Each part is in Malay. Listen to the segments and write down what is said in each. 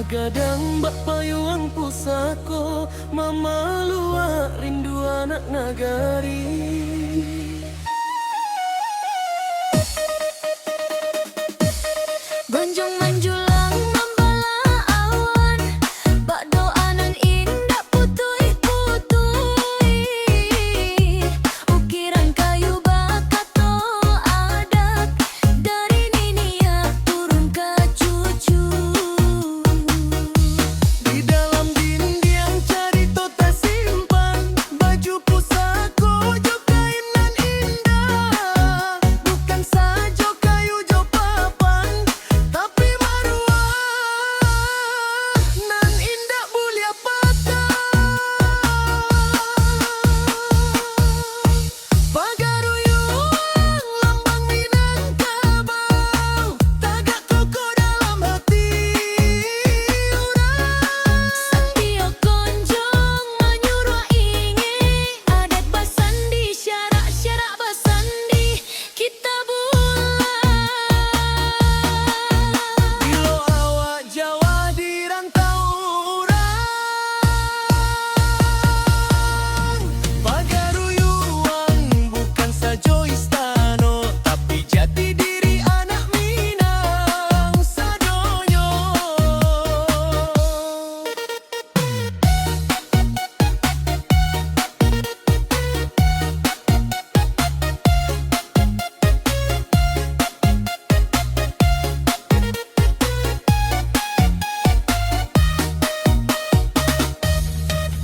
Gadang bak payuang pusako, mama luak rindu anak nagari. Gonjong manjulang membala awan, bak doa nan indah putui-putui. Ukiran kayu bakato adat, dari niniak turun ke cucu. Di dalam dinding carito tersimpan baju pusako jo kain nan indah. Bukan saja kayu jo papan, tapi maruah nan indah mulia patah. Pagaruyuang lambang Minangkabau, tagak koko dalam hati urang. Satio konjong menyuruh ingin, adat basandi syarak-syarak basandi kita bulan. Bilo awak Jawa di rantau urang. Pagaruyuang bukan saja istana, tapi jati diri anak Minang sadonyo.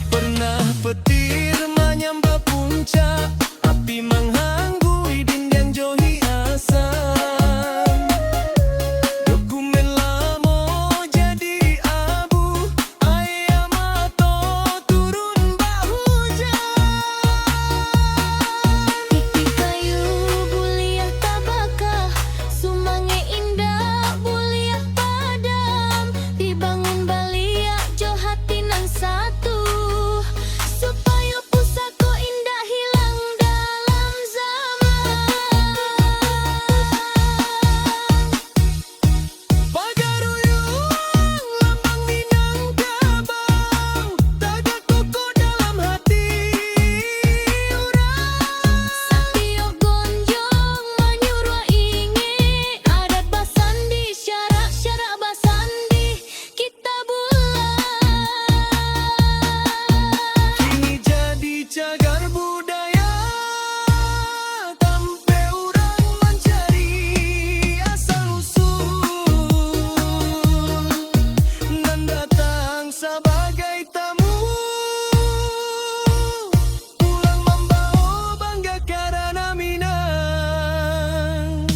Pernah petir menyambar puncak, api menghangui dinding johi asam. Dokumen lama jadi abu, air mata turun bak hujan. Pipi kayu buliah tabakah, sumange indah buliah padam. Dibangun baliak jo hati nan satu, supaya pusako indah hilang dalam zaman. Pagaruyuang lambang Minangkabau, tagak koko dalam hati urang. Satio gonjong menyuruh ingin, adat basandi syarak-syarak basandi kita bulan. Kini jadi cagar budaya, tampe urang mencari asal usul, nan datang sebagai tamu, pulang membawa bangga karena Minang.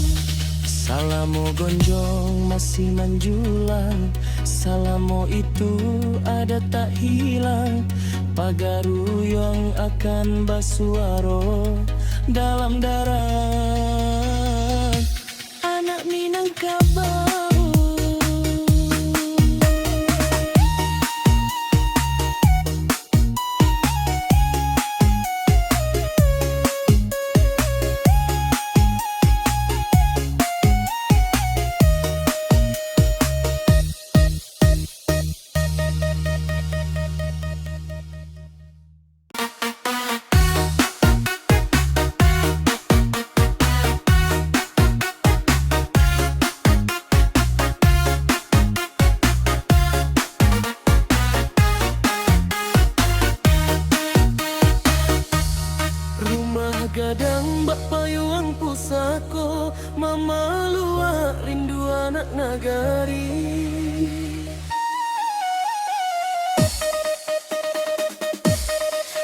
Salamo gonjong masih menjulang, salamo itu ada tak hilang. Pagaruyuang akan basuaro dalam darah anak Minangkabau. Rumah gadang bak payuang pusako, mama luak rindu anak nagari.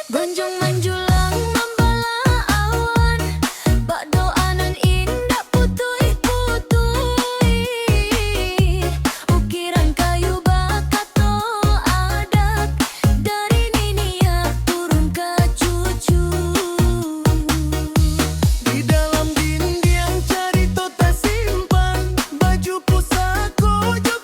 Gonjong manjulang membala awan, bak doa nan indah putui-putui. Ukiran kayu bakato adat, dari niniak turun ke cucu. Di dalam dinding carito tersimpan baju pusako jo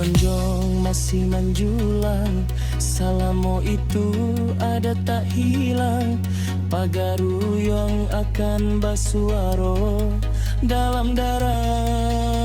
bonjong masih menjulang, salamo itu ada tak hilang. Pagaruyong akan basuaro dalam darah.